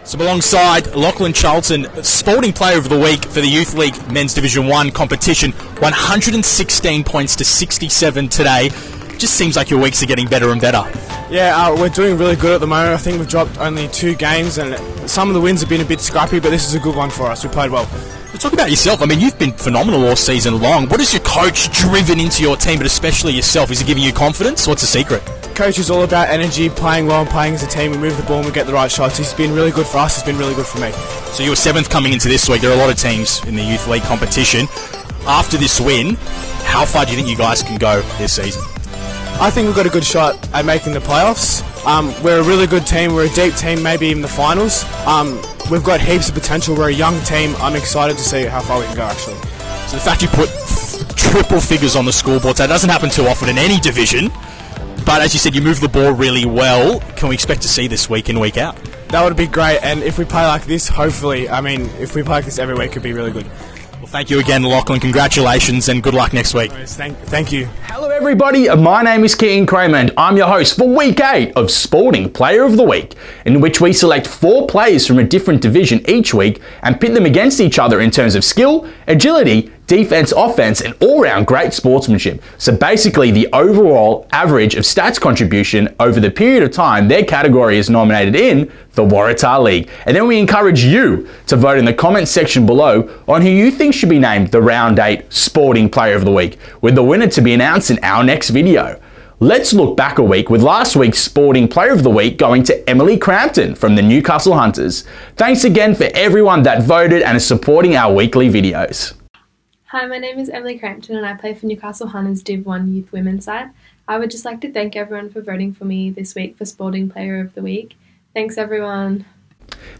So alongside Lachlan Charlton, Spalding Player of the Week for the Youth League Men's Division 1 competition, 116 points to 67 today. Just seems like your weeks are getting better and better. Yeah, we're doing really good at the moment. I think we've dropped only 2 games and some of the wins have been a bit scrappy, but this is a good one for us. We played well. Talk about yourself. I mean, you've been phenomenal all season long. What has your coach driven into your team, but especially yourself? Is he giving you confidence? What's the secret? Coach is all about energy, playing well and playing as a team. We move the ball and we get the right shots. He's been really good for us. He's been really good for me. So you were 7th coming into this week. There are a lot of teams in the Youth League competition. After this win, how far do you think you guys can go this season? I think we've got a good shot at making the playoffs. We're a really good team. We're a deep team, maybe even the finals. We've got heaps of potential. We're a young team. I'm excited to see how far we can go, actually. So the fact you put triple figures on the scoreboard, that doesn't happen too often in any division. But as you said, you move the ball really well. Can we expect to see this week in, week out? That would be great. And if we play like this, hopefully, if we play like this every week, it could be really good. Well, thank you again, Lachlan. Congratulations and good luck next week. Thank you. Hello everybody, my name is Kearins and I'm your host for week 8 of Spalding Player of the Week, in which we select 4 players from a different division each week and pit them against each other in terms of skill, agility, defense, offense, and all-round great sportsmanship. So basically the overall average of stats contribution over the period of time their category is nominated in the Rueter League. And then we encourage you to vote in the comments section below on who you think should be named the Round 8 Spalding Player of the Week, with the winner to be announced in our next video. Let's look back a week with last week's Spalding Player of the Week going to Emily Crampton from the Newcastle Hunters. Thanks again for everyone that voted and is supporting our weekly videos. Hi, my name is Emily Crampton and I play for Newcastle Hunters Div 1 Youth Women's side. I would just like to thank everyone for voting for me this week for Spalding Player of the Week. Thanks everyone.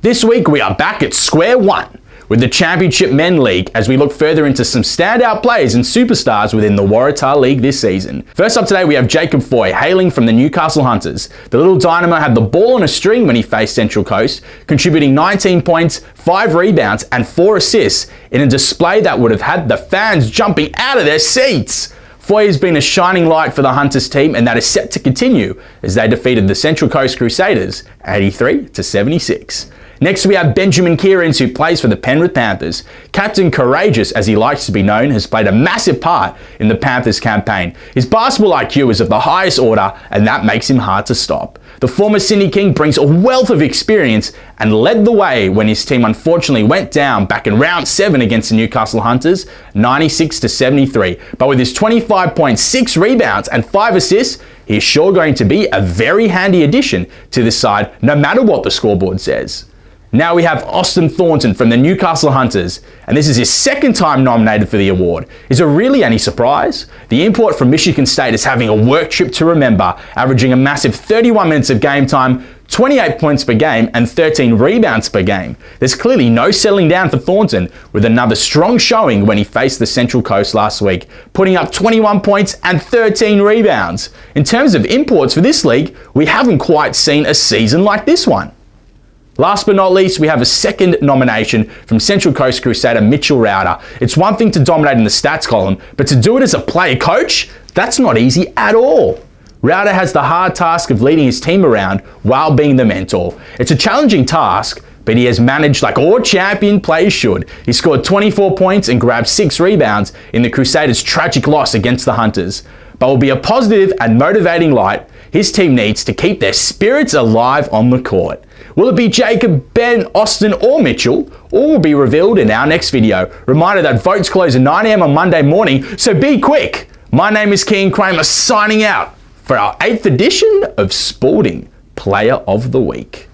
This week we are back at square one with the Championship Men League as we look further into some standout players and superstars within the Rueter League this season. First up today we have Jacob Foy, hailing from the Newcastle Hunters. The little dynamo had the ball on a string when he faced Central Coast, contributing 19 points, 5 rebounds and 4 assists in a display that would have had the fans jumping out of their seats. Foy has been a shining light for the Hunters team and that is set to continue as they defeated the Central Coast Crusaders 83-76. Next we have Benjamin Kearins, who plays for the Penrith Panthers. Captain Courageous, as he likes to be known, has played a massive part in the Panthers campaign. His basketball IQ is of the highest order and that makes him hard to stop. The former Sydney King brings a wealth of experience and led the way when his team unfortunately went down back in round 7 against the Newcastle Hunters, 96-73. But with his 25 points, 6 rebounds and 5 assists, he is sure going to be a very handy addition to this side, no matter what the scoreboard says. Now we have Austin Thornton from the Newcastle Hunters, and this is his 2nd time nominated for the award. Is it really any surprise? The import from Michigan State is having a work trip to remember, averaging a massive 31 minutes of game time, 28 points per game and 13 rebounds per game. There's clearly no settling down for Thornton, with another strong showing when he faced the Central Coast last week, putting up 21 points and 13 rebounds. In terms of imports for this league, we haven't quite seen a season like this one. Last but not least, we have a 2nd nomination from Central Coast Crusader Mitchell Rueter. It's one thing to dominate in the stats column, but to do it as a player coach, that's not easy at all. Rueter has the hard task of leading his team around while being the mentor. It's a challenging task, but he has managed like all champion players should. He scored 24 points and grabbed 6 rebounds in the Crusaders' tragic loss against the Hunters. But will be a positive and motivating light his team needs to keep their spirits alive on the court. Will it be Jacob, Ben, Austin or Mitchell? All will be revealed in our next video. Reminder that votes close at 9 AM on Monday morning, so be quick. My name is Kearins signing out for our 8th edition of Spalding Player of the Week.